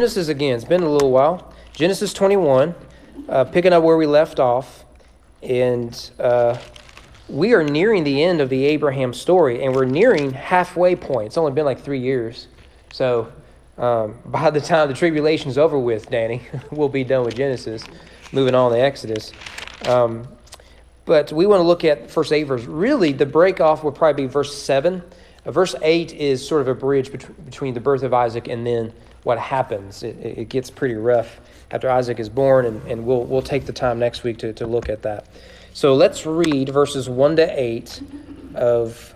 Genesis again, it's been a little while. Genesis 21, picking up where we left off. And we are nearing the end of the Abraham story, and we're nearing halfway point. It's only been like 3 years. So by the time the tribulation's over with, Danny, we'll be done with Genesis, moving on to Exodus. But we want to look at first 8 verses. Really, the break off will probably be verse 7. Verse 8 is sort of a bridge between the birth of Isaac and then what happens. It gets pretty rough after Isaac is born, and we'll take the time next week to look at that. So let's read verses 1 to 8 of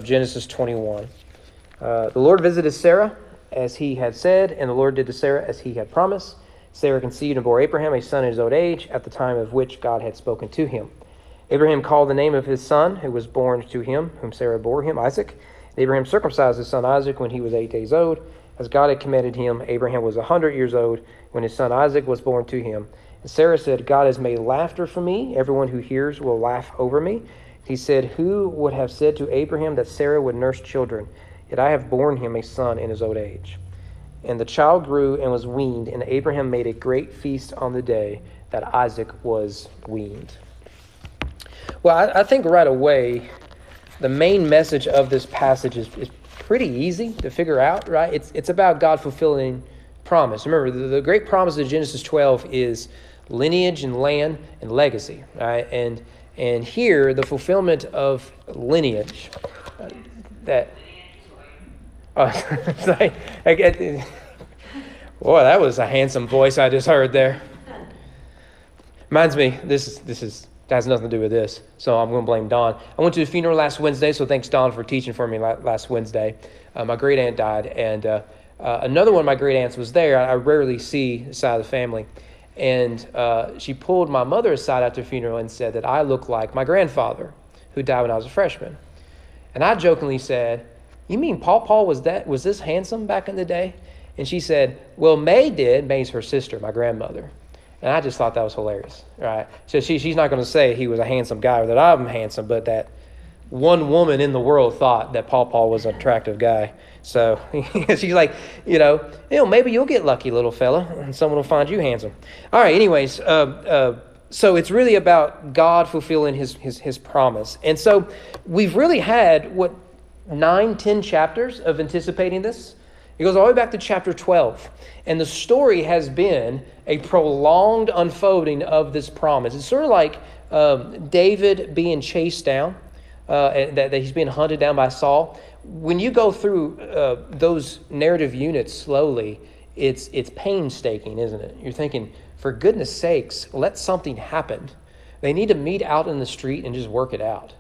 Genesis 21. The Lord visited Sarah as he had said, and the Lord did to Sarah as he had promised. Sarah conceived and bore Abraham a son in his old age, at the time of which God had spoken to him. Abraham called the name of his son, who was born to him, whom Sarah bore him, Isaac. And Abraham circumcised his son Isaac when he was 8 days old, as God had commanded him. Abraham was 100 years old when his son Isaac was born to him. And Sarah said, God has made laughter for me. Everyone who hears will laugh over me. He said, who would have said to Abraham that Sarah would nurse children? Yet I have borne him a son in his old age. And the child grew and was weaned, and Abraham made a great feast on the day that Isaac was weaned. Well, I think right away, the main message of this passage is pretty easy to figure out, right? It's about God fulfilling promise. Remember, the great promise of Genesis 12 is lineage and land and legacy, right? And here, the fulfillment of lineage, boy, that was a handsome voice I just heard there. Reminds me, this has nothing to do with this, so I'm going to blame Don. I went to the funeral last Wednesday, so thanks, Don, for teaching for me last Wednesday. My great aunt died, and another one of my great aunts was there. I rarely see the side of the family. And she pulled my mother aside after the funeral and said that I look like my grandfather, who died when I was a freshman. And I jokingly said, you mean Paul was this handsome back in the day? And she said, well, May's her sister, my grandmother. And I just thought that was hilarious, right? So she's not going to say he was a handsome guy or that I'm handsome, but that one woman in the world thought that Paul was an attractive guy. So she's like, maybe you'll get lucky, little fella, and someone will find you handsome. All right, anyways, so it's really about God fulfilling his promise. And so we've really had, 9-10 chapters of anticipating this. It goes all the way back to chapter 12. And the story has been a prolonged unfolding of this promise. It's sort of like David being chased down, that he's being hunted down by Saul. When you go through those narrative units slowly, it's painstaking, isn't it? You're thinking, for goodness sakes, let something happen. They need to meet out in the street and just work it out.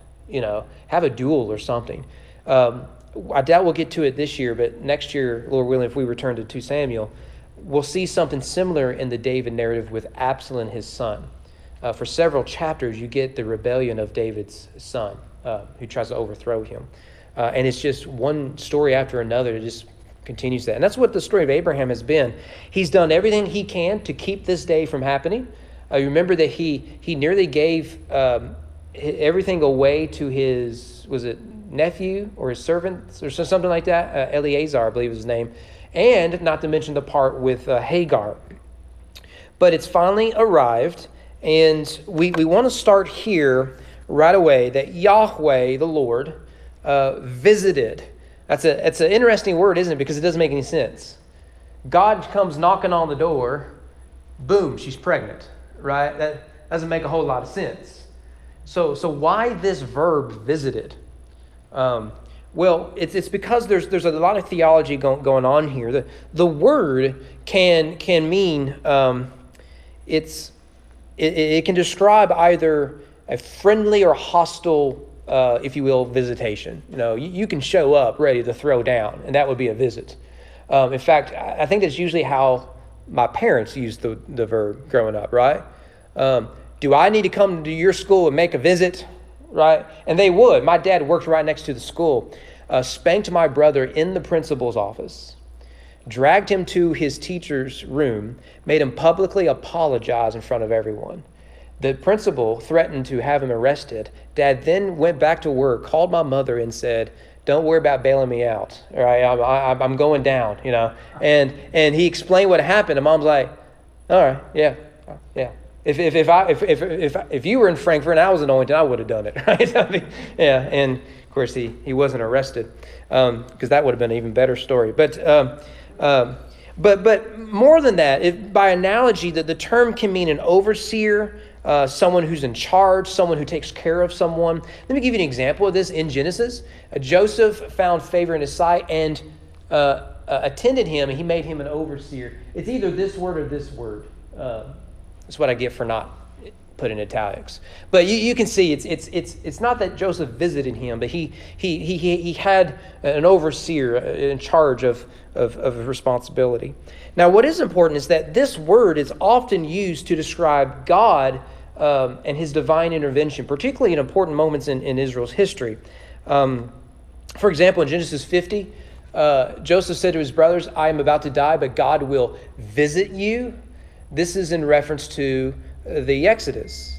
Have a duel or something. I doubt we'll get to it this year, but next year, Lord willing, if we return to 2 Samuel, we'll see something similar in the David narrative with Absalom, his son. For several chapters, you get the rebellion of David's son, who tries to overthrow him. And it's just one story after another. It just continues that. And that's what the story of Abraham has been. He's done everything he can to keep this day from happening. You remember that he nearly gave everything away to his, was it nephew or his servant or something like that? Eleazar, I believe is his name. And not to mention the part with Hagar. But it's finally arrived, and we want to start here right away, that Yahweh, the Lord, visited. That's an interesting word, isn't it? Because it doesn't make any sense. God comes knocking on the door, boom, she's pregnant, right? That doesn't make a whole lot of sense. So why this verb visited? Well, it's because there's a lot of theology going on here. The word can mean it can describe either a friendly or hostile, if you will, visitation. You can show up ready to throw down, and that would be a visit. In fact, I think that's usually how my parents used the verb growing up, right? Do I need to come to your school and make a visit? Right? And they would. My dad worked right next to the school, spanked my brother in the principal's office, dragged him to his teacher's room, made him publicly apologize in front of everyone. The principal threatened to have him arrested. Dad then went back to work, called my mother and said, don't worry about bailing me out. All right, I'm going down, And he explained what happened. And Mom's like, all right, yeah. If you were in Frankfort and I was anointed, I would have done it, right? And of course he wasn't arrested, because that would have been an even better story. But more than that, by analogy, that the term can mean an overseer, someone who's in charge, someone who takes care of someone. Let me give you an example of this in Genesis. Joseph found favor in his sight and attended him, and he made him an overseer. It's either this word or this word. That's what I get for not putting italics. But you can see it's not that Joseph visited him, but he had an overseer in charge of responsibility. Now, what is important is that this word is often used to describe God and his divine intervention, particularly in important moments in Israel's history. For example, in Genesis 50, Joseph said to his brothers, I am about to die, but God will visit you. This is in reference to the Exodus.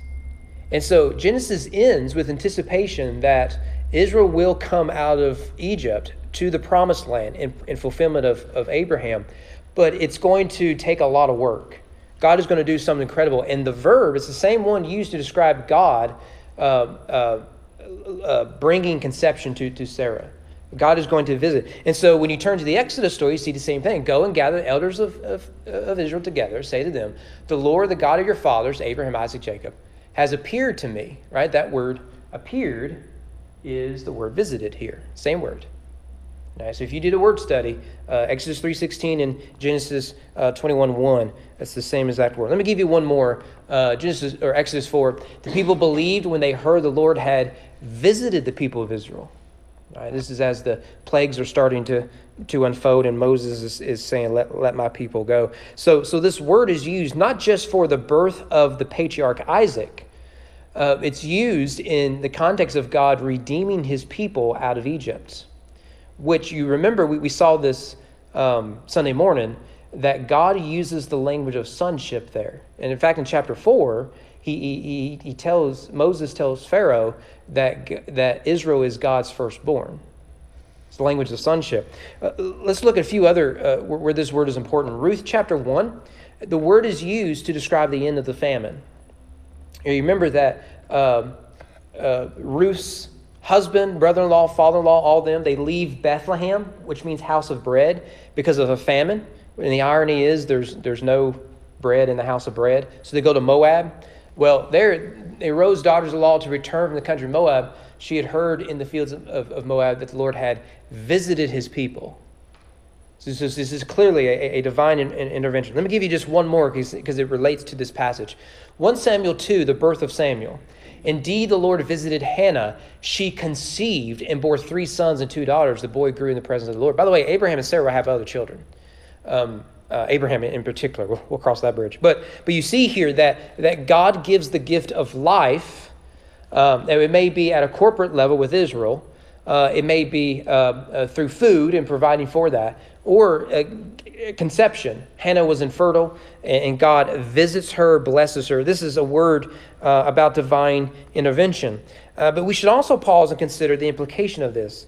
And so Genesis ends with anticipation that Israel will come out of Egypt to the promised land in fulfillment of Abraham. But it's going to take a lot of work. God is going to do something incredible. And the verb is the same one used to describe God bringing conception to Sarah. God is going to visit. And so when you turn to the Exodus story, you see the same thing. Go and gather the elders of Israel together. Say to them, the Lord, the God of your fathers, Abraham, Isaac, Jacob, has appeared to me. Right? That word appeared is the word visited here. Same word. Now, so if you did a word study, Exodus 3:16 and Genesis 21:1, that's the same exact word. Let me give you one more. Exodus 4. The people believed when they heard the Lord had visited the people of Israel. Right, this is as the plagues are starting to unfold, and Moses is saying, let my people go. So this word is used not just for the birth of the patriarch Isaac. It's used in the context of God redeeming his people out of Egypt, which you remember we saw this Sunday morning, that God uses the language of sonship there. And in fact, in chapter 4, Moses tells Pharaoh that Israel is God's firstborn. It's the language of sonship. Let's look at a few other where this word is important. Ruth chapter 1, the word is used to describe the end of the famine. You remember that Ruth's husband, brother-in-law, father-in-law, all of them, they leave Bethlehem, which means house of bread, because of a famine. And the irony is there's no bread in the house of bread. So they go to Moab. Well, they rose daughters-in-law to return from the country of Moab. She had heard in the fields of Moab that the Lord had visited his people. So this is clearly a divine intervention. Let me give you just one more because it relates to this passage. 1 Samuel 2, the birth of Samuel. Indeed, the Lord visited Hannah. She conceived and bore 3 sons and 2 daughters. The boy grew in the presence of the Lord. By the way, Abraham and Sarah have other children. Abraham in particular. We'll cross that bridge. But you see here that God gives the gift of life. It may be at a corporate level with Israel. It may be through food and providing for that. Or conception. Hannah was infertile, and God visits her, blesses her. This is a word about divine intervention. But we should also pause and consider the implication of this.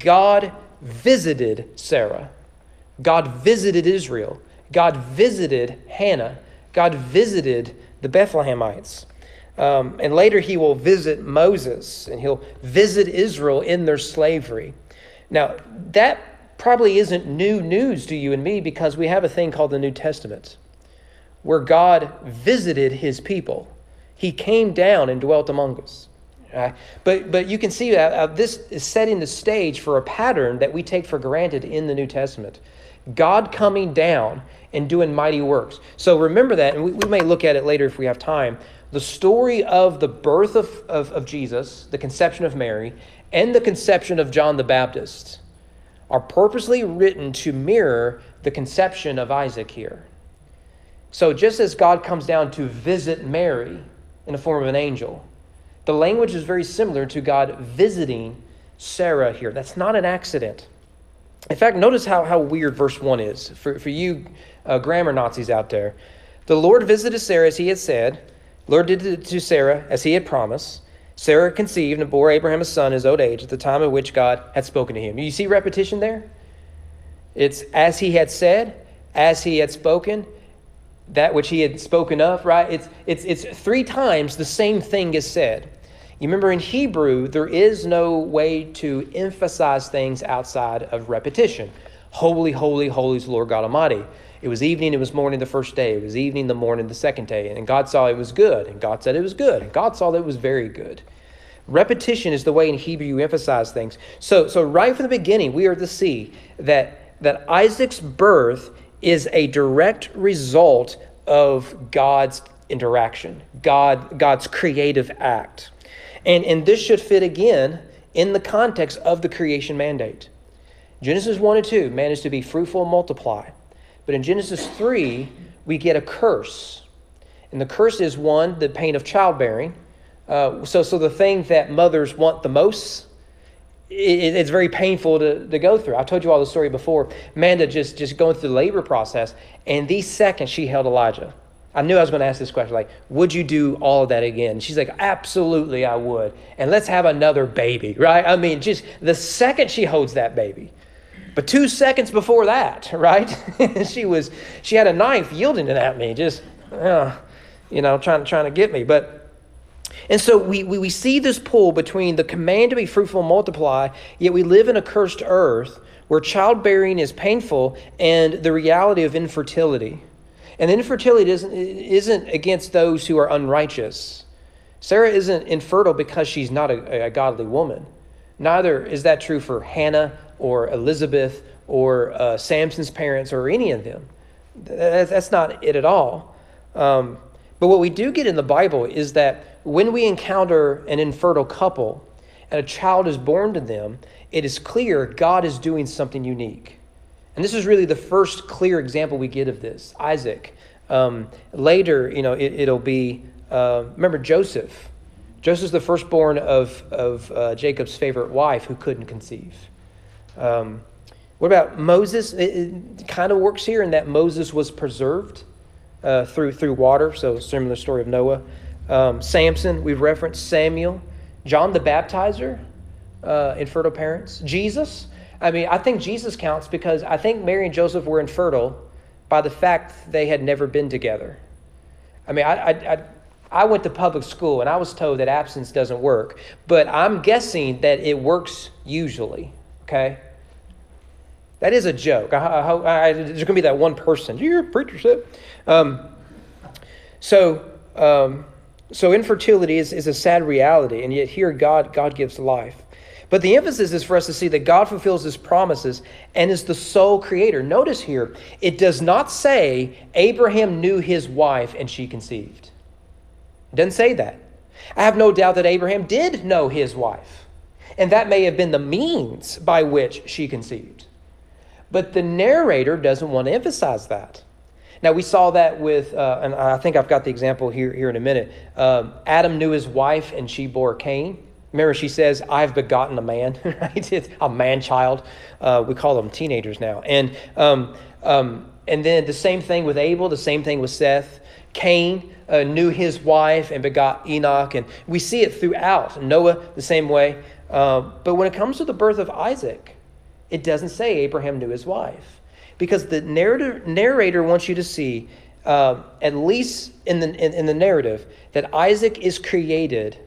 God visited Sarah. God visited Israel. God visited Hannah. God visited the Bethlehemites. And later he will visit Moses, and he'll visit Israel in their slavery. Now, that probably isn't new news to you and me, because we have a thing called the New Testament, where God visited his people. He came down and dwelt among us. But you can see that this is setting the stage for a pattern that we take for granted in the New Testament. God coming down and doing mighty works. So remember that, and we may look at it later if we have time. The story of the birth of Jesus, the conception of Mary, and the conception of John the Baptist are purposely written to mirror the conception of Isaac here. So just as God comes down to visit Mary in the form of an angel, the language is very similar to God visiting Sarah here. That's not an accident. In fact, notice how weird verse 1 is. For you grammar Nazis out there. The Lord visited Sarah as he had said. The Lord did it to Sarah as he had promised. Sarah conceived and bore Abraham a son in his old age at the time at which God had spoken to him. You see repetition there? It's as he had said, as he had spoken, that which he had spoken of, right? It's 3 times the same thing is said. You remember in Hebrew, there is no way to emphasize things outside of repetition. Holy, holy, holy is the Lord God Almighty. It was evening, it was morning the first day. It was evening, the morning the second day. And God saw it was good. And God said it was good. And God saw that it was very good. Repetition is the way in Hebrew you emphasize things. So right from the beginning, we are to see that Isaac's birth is a direct result of God's interaction, God's creative act. And this should fit again in the context of the creation mandate. Genesis 1 and 2, man is to be fruitful and multiply. But in Genesis 3, we get a curse. And the curse is one, the pain of childbearing. So the thing that mothers want the most, it's very painful to go through. I've told you all the story before. Amanda just going through the labor process, and the second she held Elijah, I knew I was going to ask this question, like, would you do all of that again? She's like, absolutely, I would. And let's have another baby, right? I mean, just the second she holds that baby. But 2 seconds before that, right? she had a knife yielding it at me, just, trying to get me. And so we see this pull between the command to be fruitful and multiply, yet we live in a cursed earth where childbearing is painful and the reality of infertility. And infertility isn't against those who are unrighteous. Sarah isn't infertile because she's not a godly woman. Neither is that true for Hannah or Elizabeth or Samson's parents or any of them. That's not it at all. But what we do get in the Bible is that when we encounter an infertile couple and a child is born to them, it is clear God is doing something unique. And this is really the first clear example we get of this, Isaac. Later, it'll be, remember Joseph. Joseph's the firstborn of Jacob's favorite wife who couldn't conceive. What about Moses? It kind of works here in that Moses was preserved through water, so similar story of Noah. Samson, we've referenced Samuel. John the Baptizer, infertile parents. Jesus, I think Jesus counts because I think Mary and Joseph were infertile by the fact they had never been together. I went to public school and I was told that abstinence doesn't work, but I'm guessing that it works usually, okay? That is a joke. There's going to be that one person. Your preacher said. So infertility is a sad reality, and yet here God gives life. But the emphasis is for us to see that God fulfills his promises and is the sole creator. Notice here, it does not say Abraham knew his wife and she conceived. It doesn't say that. I have no doubt that Abraham did know his wife, and that may have been the means by which she conceived. But the narrator doesn't want to emphasize that. Now, we saw that with, and I think I've got the example here in a minute. Adam knew his wife and she bore Cain. Remember, she says, I've begotten a man, right? It's a man-child. We call them teenagers now. And then the same thing with Abel, the same thing with Seth. Cain knew his wife and begot Enoch. And we see it throughout. Noah, the same way. But when it comes to the birth of Isaac, it doesn't say Abraham knew his wife. Because the narrator wants you to see, at least in the narrative, that Isaac is created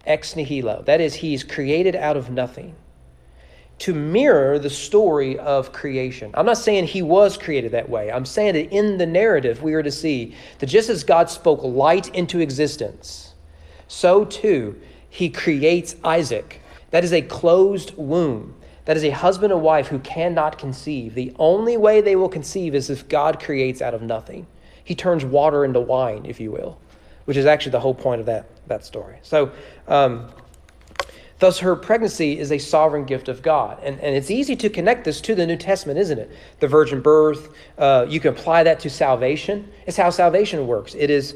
ex nihilo. That is, he's created out of nothing to mirror the story of creation. I'm not saying he was created that way. I'm saying that in the narrative, we are to see that just as God spoke light into existence, so too he creates Isaac. That is a closed womb. That is a husband and wife who cannot conceive. The only way they will conceive is if God creates out of nothing. He turns water into wine, if you will, which is actually the whole point of that story. So, thus her pregnancy is a sovereign gift of God. And it's easy to connect this to the New Testament, isn't it? The virgin birth, you can apply that to salvation. It's how salvation works. It is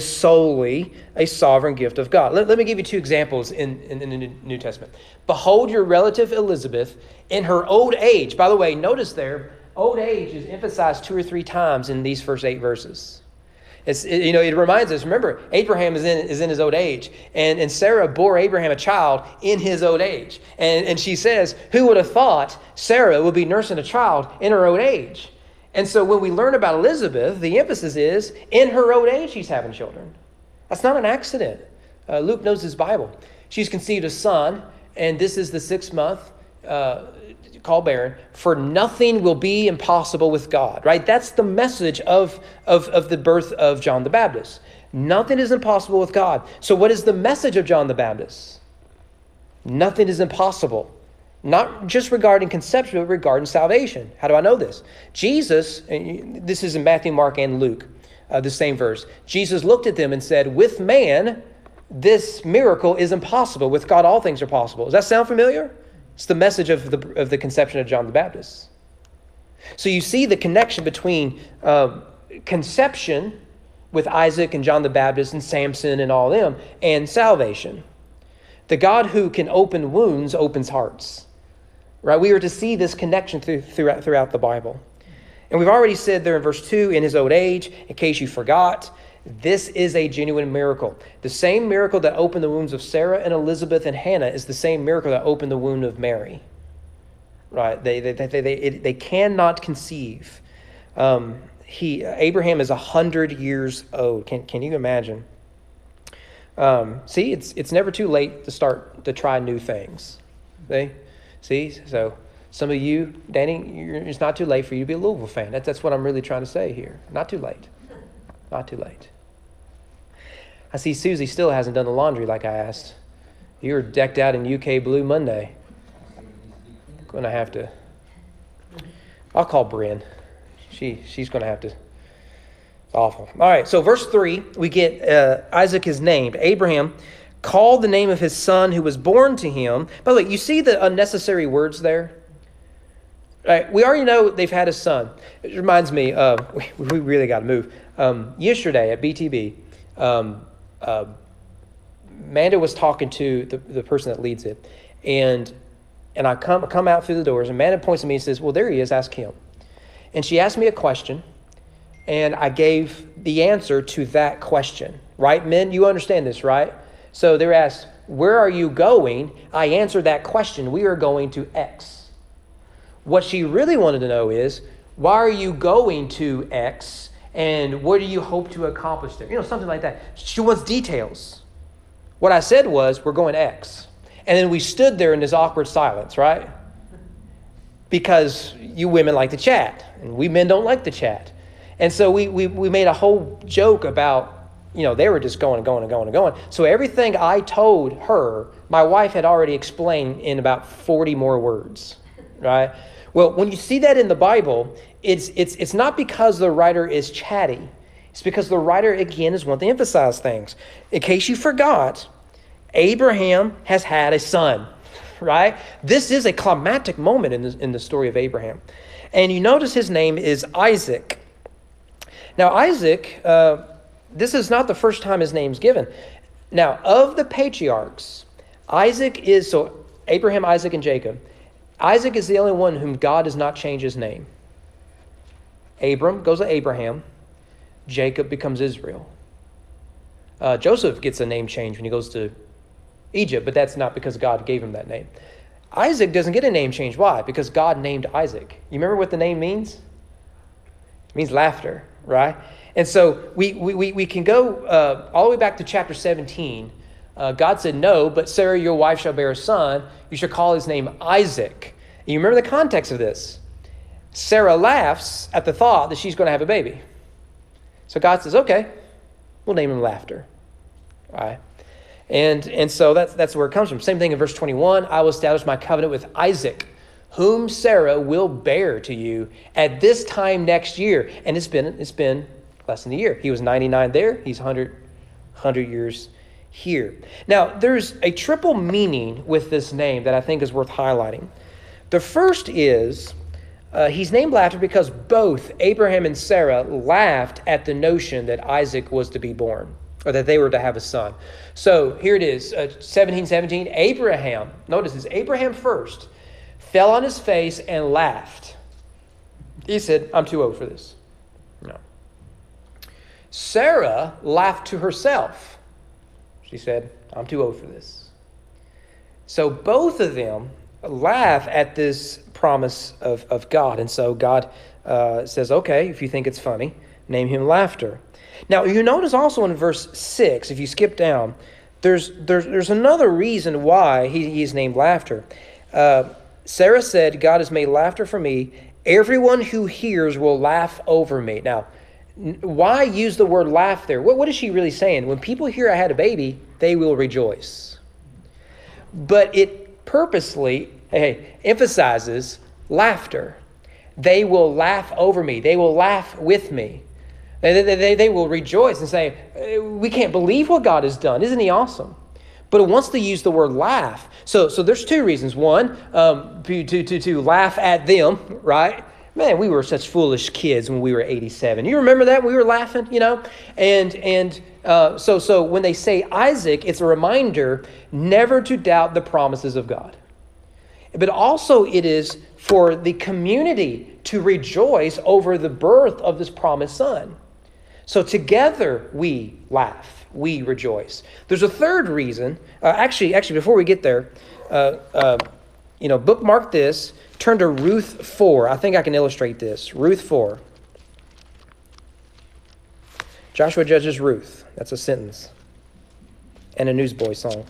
solely a sovereign gift of God. Let me give you 2 examples in the New Testament. Behold your relative Elizabeth in her old age. By the way, notice there, old age is emphasized 2 or 3 times in these first 8 verses. It reminds us, remember, Abraham is in his old age, and Sarah bore Abraham a child in his old age. And she says, who would have thought Sarah would be nursing a child in her old age? And so when we learn about Elizabeth, the emphasis is in her old age she's having children. That's not an accident. Luke knows his Bible. She's conceived a son, and this is the 6th month, called barren. For nothing will be impossible with God, right? That's the message of the birth of John the Baptist. Nothing is impossible with God. So what is the message of John the Baptist? Nothing is impossible. Not just regarding conception, but regarding salvation. How do I know this? Jesus, and this is in Matthew, Mark, and Luke, the same verse. Jesus looked at them and said, with man, this miracle is impossible. With God, all things are possible. Does that sound familiar? It's the message of the conception of John the Baptist. So you see the connection between conception with Isaac and John the Baptist and Samson and all them, and salvation. The God who can open wounds opens hearts. Right? We are to see this connection throughout the Bible. And we've already said there in verse 2, in his old age, in case you forgot, this is a genuine miracle. The same miracle that opened the wombs of Sarah and Elizabeth and Hannah is the same miracle that opened the womb of Mary. Right? They cannot conceive. Abraham is 100 years old. Can you imagine? See, it's never too late to try new things. See, so some of you, Danny, it's not too late for you to be a Louisville fan. That's what I'm really trying to say here. Not too late. Not too late. I see Susie still hasn't done the laundry like I asked. You were decked out in UK Blue Monday. Going to have to. I'll call Bryn. She's going to have to. It's awful. All right, so verse 3, we get Isaac is named. Abraham called the name of his son who was born to him. By the way, you see the unnecessary words there? Right, we already know they've had a son. It reminds me, we really got to move. Yesterday at BTB, Amanda was talking to the person that leads it. And I come out through the doors, and Amanda points to me and says, well, there he is, ask him. And she asked me a question, and I gave the answer to that question. Right, men? You understand this, right? So they're asked, where are you going? I answered that question. We are going to X. What she really wanted to know is, why are you going to X? And what do you hope to accomplish there? Something like that. She wants details. What I said was, we're going to X. And then we stood there in this awkward silence, right? Because you women like to chat, and we men don't like to chat. And so we made a whole joke about, they were just going and going and going and going. So everything I told her, my wife had already explained in about 40 more words, right? Well, when you see that in the Bible, it's not because the writer is chatty. It's because the writer, again, is wanting to emphasize things. In case you forgot, Abraham has had a son, right? This is a climactic moment in the story of Abraham. And you notice his name is Isaac. Now, Isaac... this is not the first time his name's given. Now, of the patriarchs, Abraham, Isaac, and Jacob. Isaac is the only one whom God does not change his name. Abram goes to Abraham. Jacob becomes Israel. Joseph gets a name change when he goes to Egypt, but that's not because God gave him that name. Isaac doesn't get a name change. Why? Because God named Isaac. You remember what the name means? It means laughter, right? And so we can go all the way back to chapter 17. God said, no, but Sarah, your wife, shall bear a son. You shall call his name Isaac. And you remember the context of this. Sarah laughs at the thought that she's going to have a baby. So God says, okay, we'll name him Laughter. All right. And so that's where it comes from. Same thing in verse 21. I will establish my covenant with Isaac, whom Sarah will bear to you at this time next year. And it's been less than a year. He was 99 there. He's 100 years here. Now, there's a triple meaning with this name that I think is worth highlighting. The first is he's named Laughter because both Abraham and Sarah laughed at the notion that Isaac was to be born, or that they were to have a son. So here it is, 17:17. Abraham, notice this, Abraham first fell on his face and laughed. He said, I'm too old for this. No. Sarah laughed to herself. She said, I'm too old for this. So both of them laugh at this promise of God. And so God says, okay, if you think it's funny, name him Laughter. Now, you notice also in verse 6, if you skip down, there's another reason why he's named Laughter. Sarah said, God has made laughter for me. Everyone who hears will laugh over me. Now, why use the word laugh there? What is she really saying? When people hear I had a baby, they will rejoice. But it purposely emphasizes laughter. They will laugh over me. They will laugh with me. They will rejoice and say, we can't believe what God has done. Isn't he awesome? But it wants to use the word laugh. So there's two reasons. One, to laugh at them, right? Man, we were such foolish kids when we were 87. You remember that? We were laughing, And so when they say Isaac, it's a reminder never to doubt the promises of God. But also it is for the community to rejoice over the birth of this promised son. So together we laugh, we rejoice. There's a third reason. Actually, before we get there, bookmark this. Turn to Ruth 4. I think I can illustrate this. Ruth 4. Joshua judges Ruth. That's a sentence. And a Newsboy song.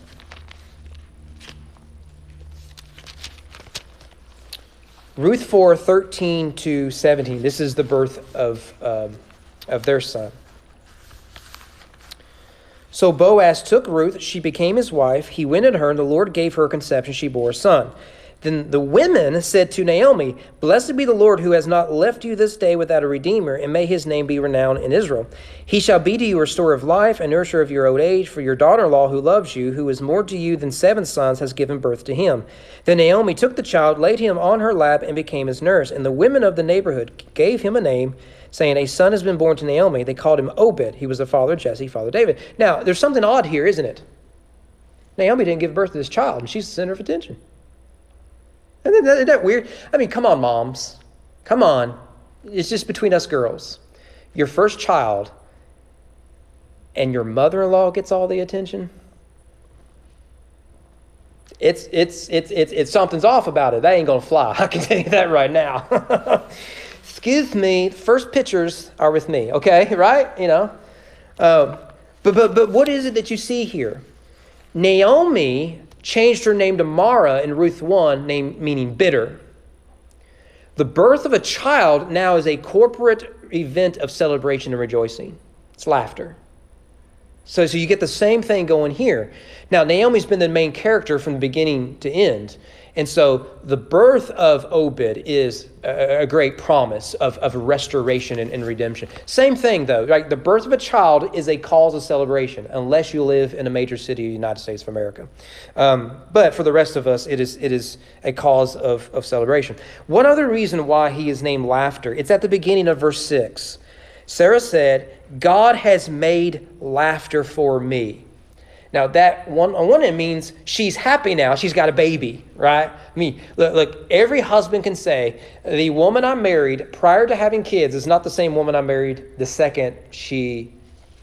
Ruth 4, 13 to 17. This is the birth of their son. So Boaz took Ruth. She became his wife. He went to her, and the Lord gave her conception. She bore a son. Then the women said to Naomi, Blessed be the Lord who has not left you this day without a redeemer, and may his name be renowned in Israel. He shall be to you a store of life, a nursery of your old age, for your daughter-in-law who loves you, who is more to you than 7 sons, has given birth to him. Then Naomi took the child, laid him on her lap, and became his nurse. And the women of the neighborhood gave him a name, saying, A son has been born to Naomi. They called him Obed. He was the father of Jesse, father of David. Now, there's something odd here, isn't it? Naomi didn't give birth to this child, and she's the center of attention. Isn't that weird? I mean, come on, moms. Come on. It's just between us girls. Your first child and your mother-in-law gets all the attention. It's something's off about it. That ain't gonna fly. I can tell you that right now. Excuse me. First pictures are with me. Okay, right? But what is it that you see here? Naomi changed her name to Mara in Ruth 1, name meaning bitter. The birth of a child now is a corporate event of celebration and rejoicing. It's laughter. So you get the same thing going here. Now, Naomi's been the main character from the beginning to end. And so the birth of Obed is a great promise of restoration and redemption. Same thing, though. Right? The birth of a child is a cause of celebration, unless you live in a major city of the United States of America. But for the rest of us, it is a cause of celebration. One other reason why he is named Laughter, it's at the beginning of verse 6. Sarah said, God has made laughter for me. Now, that on one end means she's happy now. She's got a baby, right? I mean, look, every husband can say, the woman I married prior to having kids is not the same woman I married the second she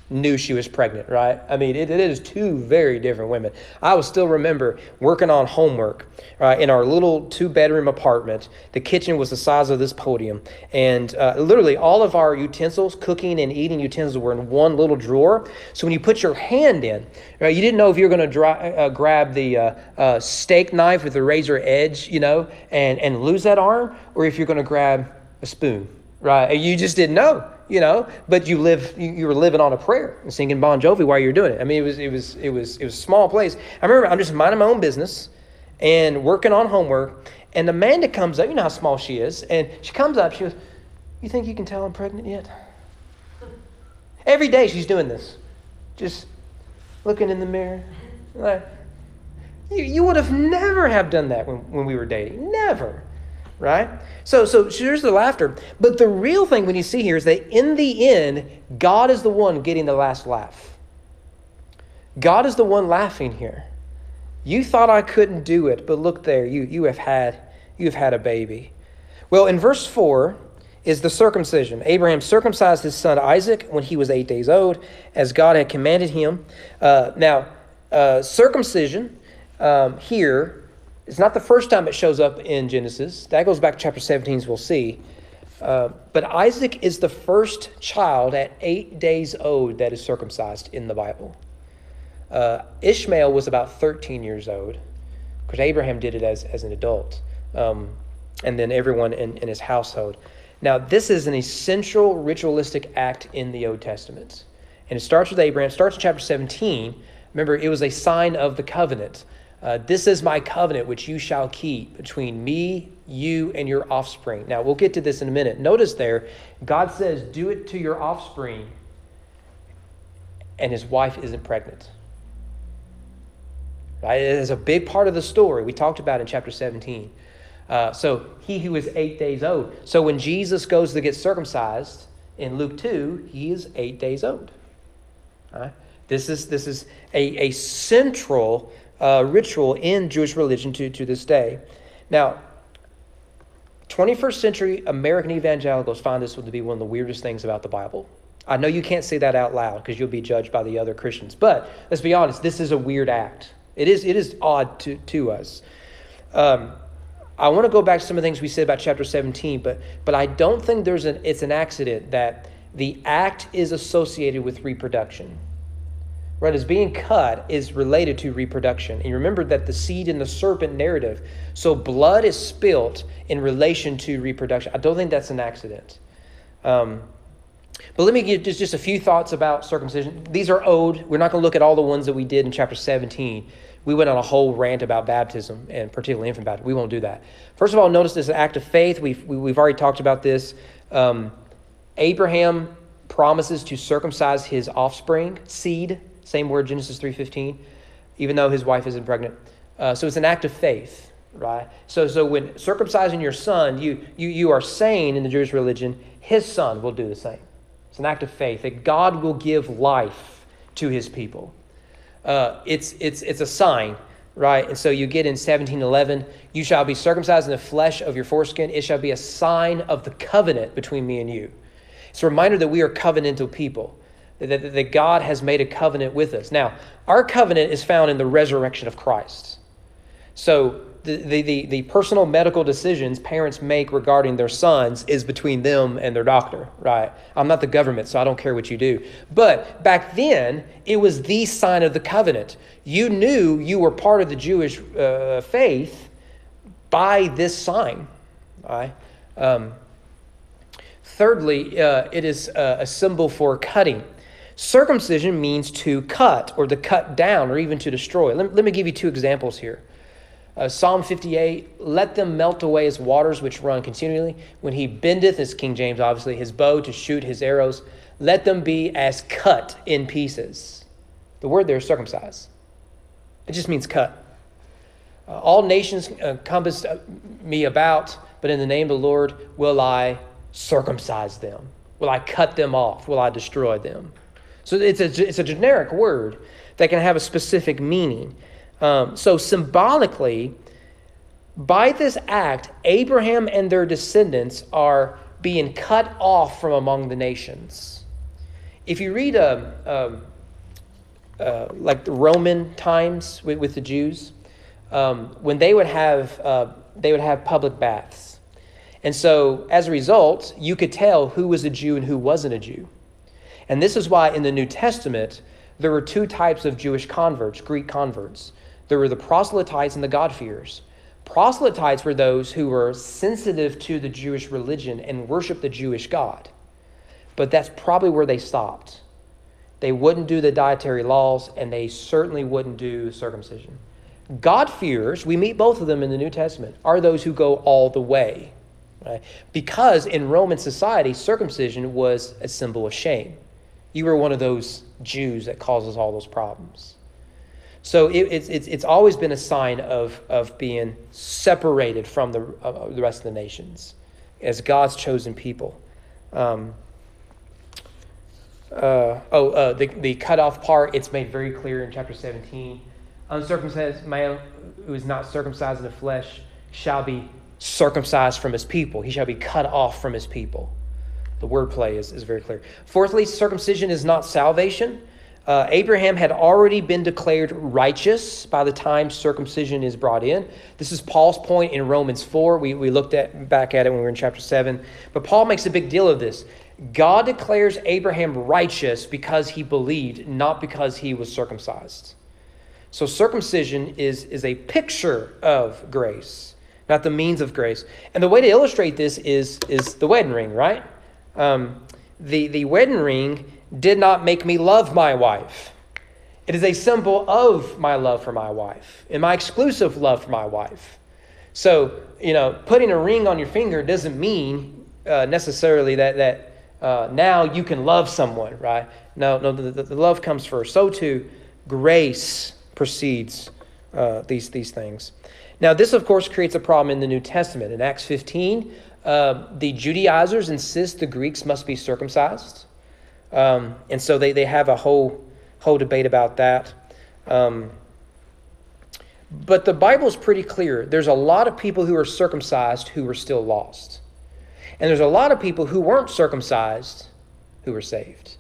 knew she was pregnant, right? I mean, it is two very different women. I will still remember working on homework in our little 2-bedroom apartment. The kitchen was the size of this podium. And literally all of our utensils, cooking and eating utensils, were in one little drawer. So when you put your hand in, right, you didn't know if you were going to grab the steak knife with the razor edge, and lose that arm, or if you're going to grab a spoon, right? You just didn't know. But you were living on a prayer and singing Bon Jovi while you're doing it. I mean, it was a small place. I remember I'm just minding my own business and working on homework, and Amanda comes up. You know how small she is, and she comes up. She goes, "You think you can tell I'm pregnant yet?" Every day she's doing this, just looking in the mirror. Like, you would have never have done that when we were dating. Never. Right? So here's the laughter. But the real thing when you see here is that in the end, God is the one getting the last laugh. God is the one laughing here. You thought I couldn't do it, but look there, you have had a baby. Well, in verse 4, is the circumcision. Abraham circumcised his son Isaac when he was 8 days old, as God had commanded him. Circumcision here is not the first time it shows up in Genesis. That goes back to chapter 17, as we'll see. But Isaac is the first child at 8 days old that is circumcised in the Bible. Ishmael was about 13 years old, because Abraham did it as an adult, and then everyone in his household. Now, this is an essential ritualistic act in the Old Testament. And it starts with Abraham. It starts in chapter 17. Remember, it was a sign of the covenant. This is my covenant which you shall keep between me, you, and your offspring. Now, we'll get to this in a minute. Notice there, God says, do it to your offspring, and his wife isn't pregnant. Right? It is a big part of the story we talked about in chapter 17. So he who is 8 days old. So when Jesus goes to get circumcised in Luke 2, he is 8 days old. All right? This is a central ritual in Jewish religion to this day. Now, 21st century American evangelicals find this to be one of the weirdest things about the Bible. I know you can't say that out loud because you'll be judged by the other Christians. But let's be honest, this is a weird act. It is odd to us. I want to go back to some of the things we said about chapter 17, but I don't think it's an accident that the act is associated with reproduction. Right, as being cut is related to reproduction. And remember that the seed and the serpent narrative, so blood is spilt in relation to reproduction. I don't think that's an accident. But let me give just a few thoughts about circumcision. These are old. We're not going to look at all the ones that we did in chapter 17. We went on a whole rant about baptism, and particularly infant baptism. We won't do that. First of all, notice this is an act of faith. We've already talked about this. Abraham promises to circumcise his offspring, seed. Same word, Genesis 3:15, even though his wife isn't pregnant. So it's an act of faith, right? So when circumcising your son, you are saying in the Jewish religion, his son will do the same. It's an act of faith that God will give life to his people. It's a sign, right? And so you get in 17:11, you shall be circumcised in the flesh of your foreskin. It shall be a sign of the covenant between me and you. It's a reminder that we are covenantal people, that God has made a covenant with us. Now, our covenant is found in the resurrection of Christ. So the personal medical decisions parents make regarding their sons is between them and their doctor, right? I'm not the government, so I don't care what you do. But back then, it was the sign of the covenant. You knew you were part of the Jewish faith by this sign, right? Thirdly, it is a symbol for cutting. Circumcision means to cut or to cut down or even to destroy. Let me give you two examples here. Psalm 58, let them melt away as waters which run continually. When he bendeth, as King James obviously, his bow to shoot his arrows, let them be as cut in pieces. The word there is circumcise. It just means cut. All nations compassed me about, but in the name of the Lord will I circumcise them. Will I cut them off? Will I destroy them? So it's a generic word that can have a specific meaning. So symbolically, by this act, Abraham and their descendants are being cut off from among the nations. If you read like the Roman times with the Jews, when they would have public baths. And so as a result, you could tell who was a Jew and who wasn't a Jew. And this is why in the New Testament, there were two types of Jewish converts, Greek converts. There were the proselytes and the God-fearers. Proselytes were those who were sensitive to the Jewish religion and worshiped the Jewish God. But that's probably where they stopped. They wouldn't do the dietary laws, and they certainly wouldn't do circumcision. God-fearers, we meet both of them in the New Testament, are those who go all the way. Right? Because in Roman society, circumcision was a symbol of shame. You were one of those Jews that causes all those problems. So it's always been a sign of being separated from the rest of the nations as God's chosen people. The cutoff part, it's made very clear in chapter 17. Uncircumcised male who is not circumcised in the flesh shall be circumcised from his people. He shall be cut off from his people. The wordplay is very clear. Fourthly, circumcision is not salvation. Abraham had already been declared righteous by the time circumcision is brought in. This is Paul's point in Romans 4. We looked back at it when we were in chapter 7. But Paul makes a big deal of this. God declares Abraham righteous because he believed, not because he was circumcised. So circumcision is a picture of grace, not the means of grace. And the way to illustrate this is the wedding ring, right? The wedding ring did not make me love my wife. It is a symbol of my love for my wife and my exclusive love for my wife. So, putting a ring on your finger doesn't mean necessarily that now you can love someone, right? No, the love comes first. So too, grace precedes these things. Now, this, of course, creates a problem in the New Testament. In Acts 15, the Judaizers insist the Greeks must be circumcised. And so they have a whole debate about that. But the Bible is pretty clear. There's a lot of people who are circumcised who are still lost. And there's a lot of people who weren't circumcised who were saved.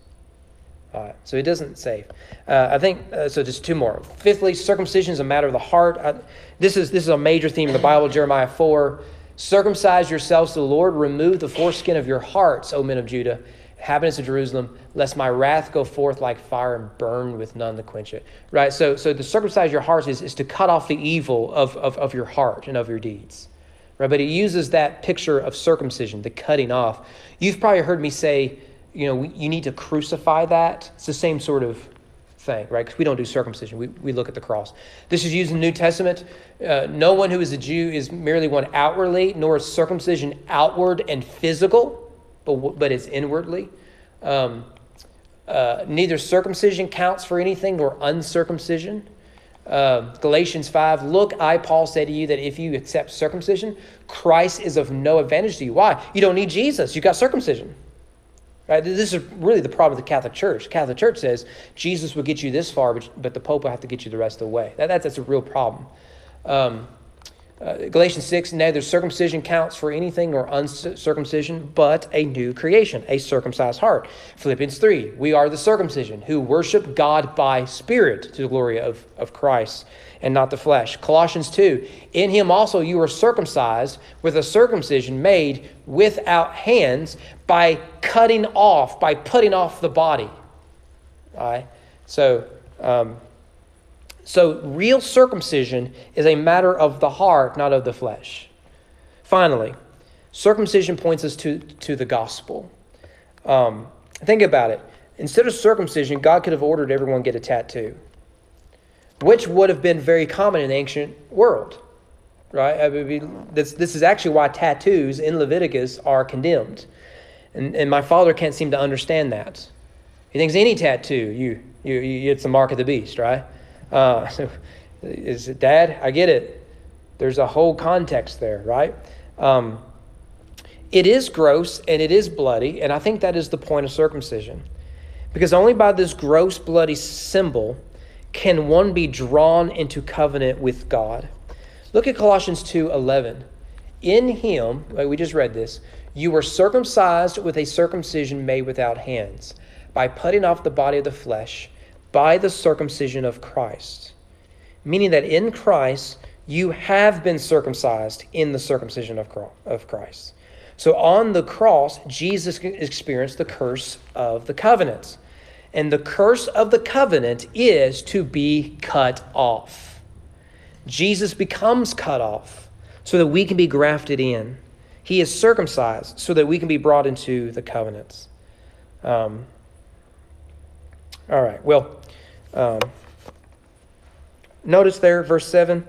All right, so it doesn't save. I think, so just two more. Fifthly, circumcision is a matter of the heart. This is a major theme in the Bible, Jeremiah 4. Circumcise yourselves to the Lord. Remove the foreskin of your hearts, O men of Judah, inhabitants of Jerusalem, lest my wrath go forth like fire and burn with none to quench it. Right, so to circumcise your hearts is to cut off the evil of your heart and of your deeds. Right, but he uses that picture of circumcision, the cutting off. You've probably heard me say, you need to crucify that. It's the same sort of thing, right? Because we don't do circumcision. We look at the cross. This is used in the New Testament. No one who is a Jew is merely one outwardly, nor is circumcision outward and physical, but it's inwardly. Neither circumcision counts for anything nor uncircumcision. Galatians 5, look, I, Paul, say to you that if you accept circumcision, Christ is of no advantage to you. Why? You don't need Jesus. You got circumcision. Right? This is really the problem with the Catholic Church. The Catholic Church says Jesus will get you this far, but the Pope will have to get you the rest of the way. That's a real problem. Galatians 6, neither circumcision counts for anything nor uncircumcision, but a new creation, a circumcised heart. Philippians 3, we are the circumcision who worship God by Spirit to the glory of Christ and not the flesh. Colossians 2, in him also you are circumcised with a circumcision made without hands by putting off the body. All right? So real circumcision is a matter of the heart, not of the flesh. Finally, circumcision points us to the gospel. Think about it. Instead of circumcision, God could have ordered everyone get a tattoo, which would have been very common in the ancient world. Right? I mean, this is actually why tattoos in Leviticus are condemned. And my father can't seem to understand that. He thinks any tattoo, it's the mark of the beast, right? Is it, Dad? I get it. There's a whole context there, right? It is gross and it is bloody, and I think that is the point of circumcision. Because only by this gross, bloody symbol can one be drawn into covenant with God. Look at Colossians 2:11. In him, we just read this, you were circumcised with a circumcision made without hands, by putting off the body of the flesh, by the circumcision of Christ. Meaning that in Christ, you have been circumcised in the circumcision of Christ. So on the cross, Jesus experienced the curse of the covenant. And the curse of the covenant is to be cut off. Jesus becomes cut off so that we can be grafted in. He is circumcised so that we can be brought into the covenants. All right, well, notice there, verse 7,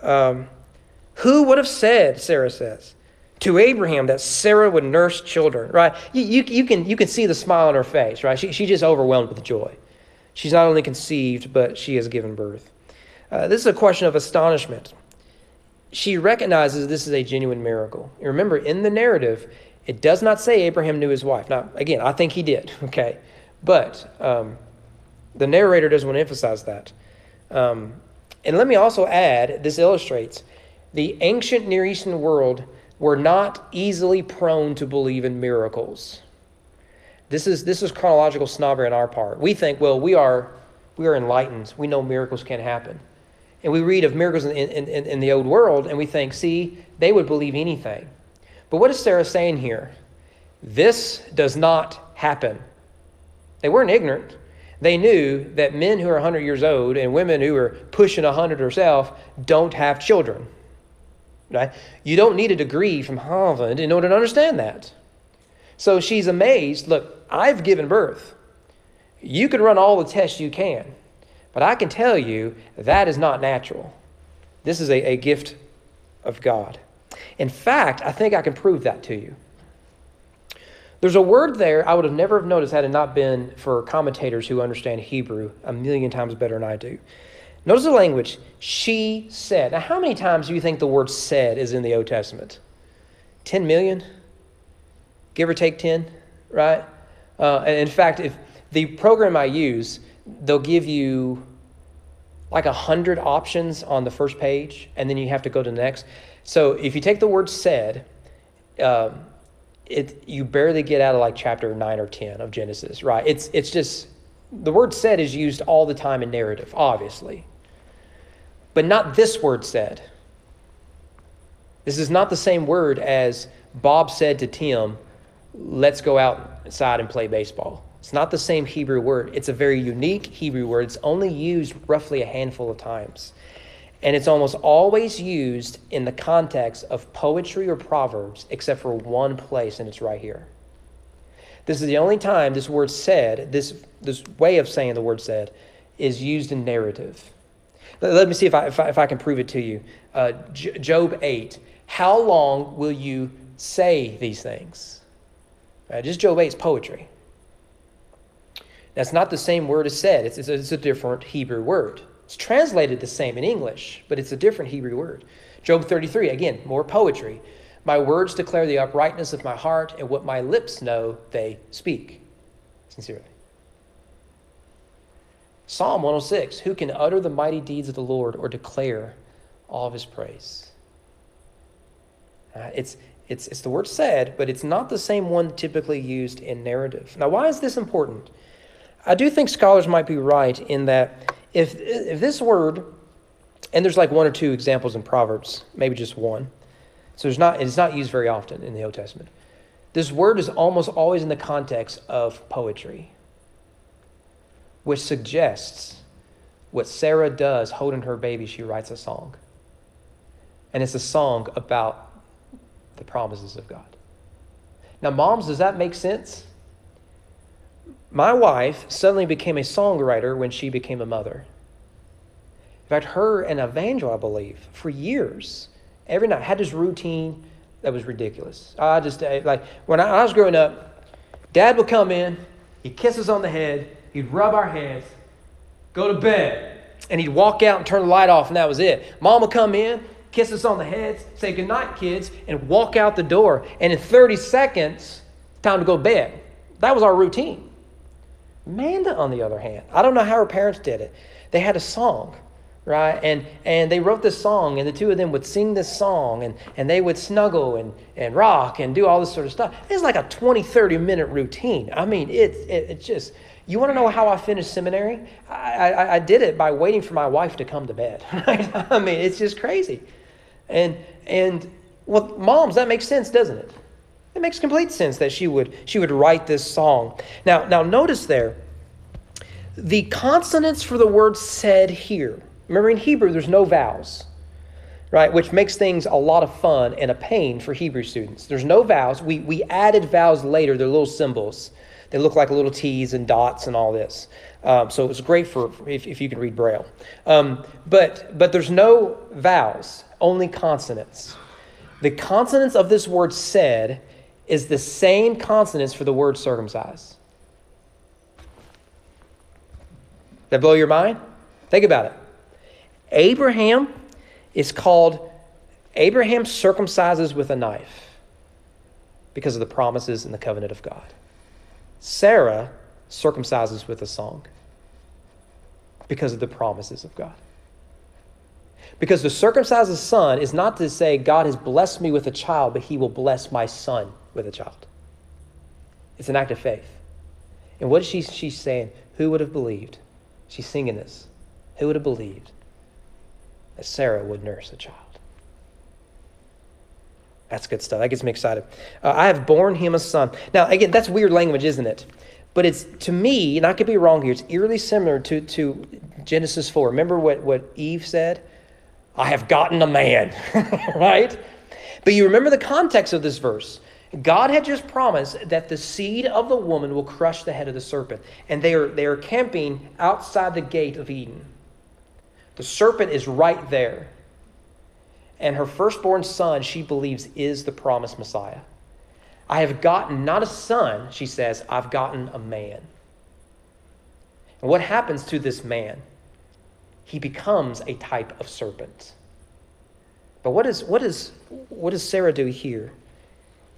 who would have said, Sarah says, to Abraham that Sarah would nurse children, right? You can see the smile on her face, right? She's just overwhelmed with joy. She's not only conceived, but she has given birth. This is a question of astonishment. She recognizes this is a genuine miracle. And remember, in the narrative, it does not say Abraham knew his wife. Now, again, I think he did, okay? But the narrator doesn't want to emphasize that. And let me also add, this illustrates the ancient Near Eastern world we're not easily prone to believe in miracles. This is chronological snobbery on our part. We think, well, we are enlightened. We know miracles can happen. And we read of miracles in the old world, and we think, see, they would believe anything. But what is Sarah saying here? This does not happen. They weren't ignorant. They knew that men who are 100 years old and women who are pushing 100 herself don't have children. Right? You don't need a degree from Harvard in order to understand that. So she's amazed. Look, I've given birth. You can run all the tests you can, but I can tell you that is not natural. This is a gift of God. In fact, I think I can prove that to you. There's a word there I would have never have noticed had it not been for commentators who understand Hebrew a million times better than I do. Notice the language, she said. Now, how many times do you think the word said is in the Old Testament? 10 million? Give or take 10, right? And in fact, if the program I use, they'll give you like 100 options on the first page, and then you have to go to the next. So if you take the word said, you barely get out of like chapter 9 or 10 of Genesis, right? It's just, the word said is used all the time in narrative, obviously. But not this word said. This is not the same word as Bob said to Tim, let's go outside and play baseball. It's not the same Hebrew word. It's a very unique Hebrew word. It's only used roughly a handful of times. And it's almost always used in the context of poetry or proverbs, except for one place, and it's right here. This is the only time this word said, this way of saying the word said, is used in narrative. Let me see if I can prove it to you. Job 8. How long will you say these things? Just Job 8 is poetry. That's not the same word as said. It's a different Hebrew word. It's translated the same in English, but it's a different Hebrew word. Job 33, again, more poetry. My words declare the uprightness of my heart, and what my lips know, they speak. Sincerely. Psalm 106, who can utter the mighty deeds of the Lord or declare all of his praise? It's the word said, but it's not the same one typically used in narrative. Now, why is this important? I do think scholars might be right in that if this word, and there's like one or two examples in Proverbs, maybe just one, so it's not used very often in the Old Testament. This word is almost always in the context of poetry, which suggests what Sarah does holding her baby, she writes a song. And it's a song about the promises of God. Now, moms, does that make sense? My wife suddenly became a songwriter when she became a mother. In fact, her and Evangel, I believe, for years, every night, had this routine that was ridiculous. Like when I was growing up, Dad would come in, he'd kiss us on the head, he'd rub our heads, go to bed, and he'd walk out and turn the light off, and that was it. Mom would come in, kiss us on the heads, say goodnight, kids, and walk out the door. And in 30 seconds, time to go to bed. That was our routine. Amanda, on the other hand, I don't know how her parents did it. They had a song, right? And they wrote this song, and the two of them would sing this song, and they would snuggle and rock and do all this sort of stuff. It's like a 20, 30-minute routine. I mean, it's just, you want to know how I finished seminary? I did it by waiting for my wife to come to bed. Right? I mean, it's just crazy. And well, moms, that makes sense, doesn't it? It makes complete sense that she would write this song. Now notice there, the consonants for the word said here. Remember, in Hebrew, there's no vowels, right? Which makes things a lot of fun and a pain for Hebrew students. There's no vowels. We added vowels later. They're little symbols. They look like little T's and dots and all this. So it's great for if you can read Braille. But there's no vowels, only consonants. The consonants of this word said is the same consonants for the word circumcise. That blow your mind? Think about it. Abraham circumcises with a knife because of the promises and the covenant of God. Sarah circumcises with a song because of the promises of God. Because to circumcise a son is not to say God has blessed me with a child, but he will bless my son with a child. It's an act of faith. And what is she's saying? Who would have believed? She's singing this. Who would have believed that Sarah would nurse a child? That's good stuff. That gets me excited. I have borne him a son. Now, again, that's weird language, isn't it? But it's, to me, and I could be wrong here, it's eerily similar to Genesis 4. Remember what Eve said? I have gotten a man, right? But you remember the context of this verse. God had just promised that the seed of the woman will crush the head of the serpent. And they are camping outside the gate of Eden. The serpent is right there. And her firstborn son, she believes, is the promised Messiah. I have gotten not a son, she says, I've gotten a man. And what happens to this man? He becomes a type of serpent. But what does Sarah do here?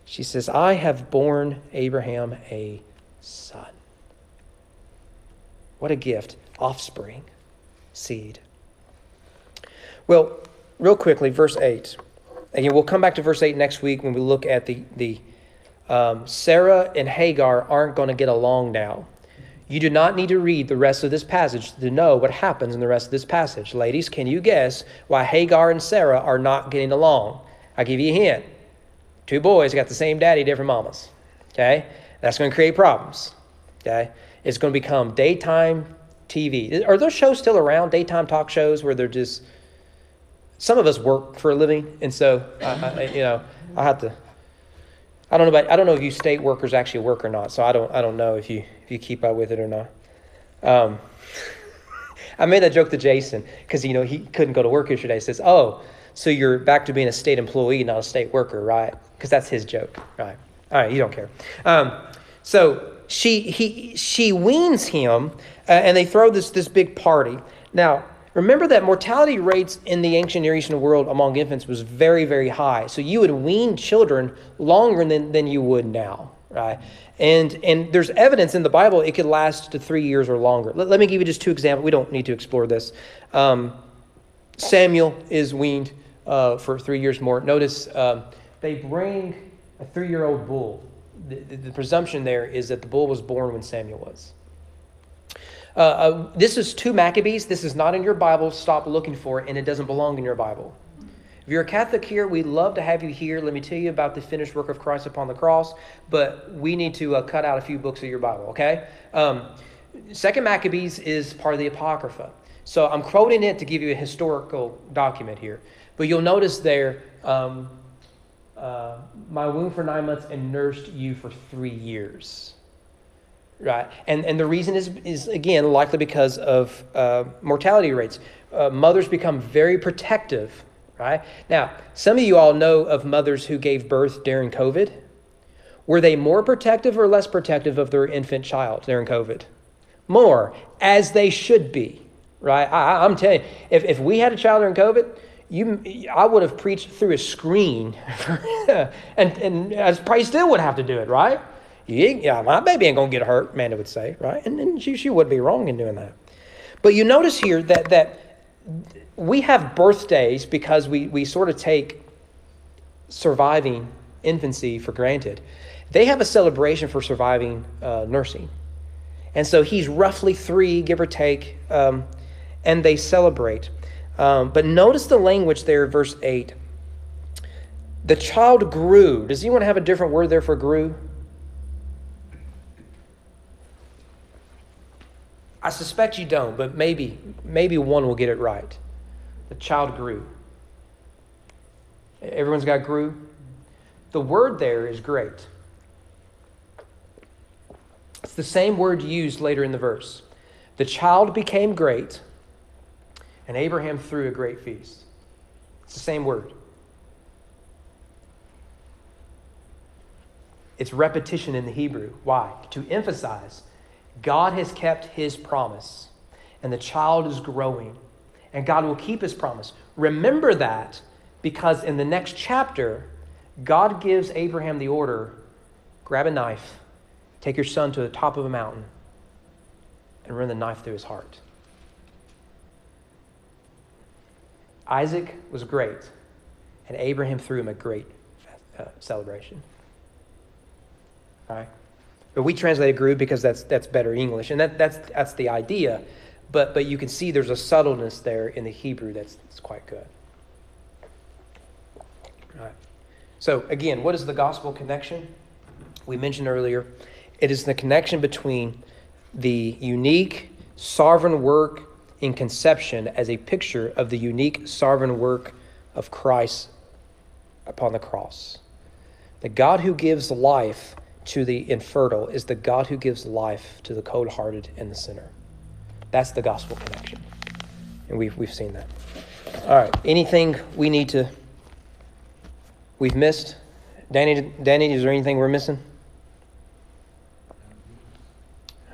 She says, I have borne Abraham a son. What a gift. Offspring. Seed. Well, real quickly, verse 8. Again, we'll come back to verse 8 next week when we look at the Sarah and Hagar aren't going to get along now. You do not need to read the rest of this passage to know what happens in the rest of this passage. Ladies, can you guess why Hagar and Sarah are not getting along? I'll give you a hint. Two boys got the same daddy, different mamas. Okay? That's going to create problems. Okay? It's going to become daytime TV. Are those shows still around? Daytime talk shows where they're just... Some of us work for a living, and so I have to. I don't know if you state workers actually work or not. So I don't know if you keep up with it or not. I made that joke to Jason because he couldn't go to work yesterday. He says, "Oh, so you're back to being a state employee, not a state worker, right?" Because that's his joke, right? All right, you don't care. So she weans him, and they throw this big party. Now, remember that mortality rates in the ancient Near Eastern world among infants was very, very high. So you would wean children longer than you would now, right? And there's evidence in the Bible it could last to 3 years or longer. Let me give you just two examples. We don't need to explore this. Samuel is weaned for 3 years more. Notice they bring a 3-year-old bull. The presumption there is that the bull was born when Samuel was. This is 2 Maccabees. This is not in your Bible. Stop looking for it, and it doesn't belong in your Bible. If you're a Catholic here, we'd love to have you here. Let me tell you about the finished work of Christ upon the cross, but we need to cut out a few books of your Bible, okay? 2 Maccabees is part of the Apocrypha. So I'm quoting it to give you a historical document here. But you'll notice there, my womb for 9 months and nursed you for 3 years. Right, and the reason is again likely because of mortality rates. Mothers become very protective. Right now, some of you all know of mothers who gave birth during COVID. Were they more protective or less protective of their infant child during COVID? More, as they should be. Right, I'm telling you, if we had a child during COVID, I would have preached through a screen, and I probably still would have to do it. Right. Yeah, my baby ain't going to get hurt, Amanda would say, right? And she would be wrong in doing that. But you notice here that we have birthdays because we sort of take surviving infancy for granted. They have a celebration for surviving nursing. And so he's roughly 3, give or take, and they celebrate. But notice the language there, verse 8. The child grew. Does anyone have a different word there for grew? I suspect you don't, but maybe one will get it right. The child grew. Everyone's got grew? The word there is great. It's the same word used later in the verse. The child became great, and Abraham threw a great feast. It's the same word. It's repetition in the Hebrew. Why? To emphasize God has kept his promise, and the child is growing, and God will keep his promise. Remember that, because in the next chapter, God gives Abraham the order, grab a knife, take your son to the top of a mountain, and run the knife through his heart. Isaac was great, and Abraham threw him a great celebration. All right? But we translated grew because that's better English, and that's the idea. But you can see there's a subtleness there in the Hebrew that's quite good. All right. So again, what is the gospel connection? We mentioned earlier, it is the connection between the unique sovereign work in conception as a picture of the unique sovereign work of Christ upon the cross. The God who gives life to the infertile is the God who gives life to the cold-hearted and the sinner. That's the gospel connection. And we've seen that. All right. Anything we've missed? Danny, is there anything we're missing?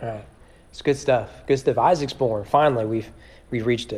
All right. It's good stuff. Good stuff. Isaac's born. Finally, we've reached it.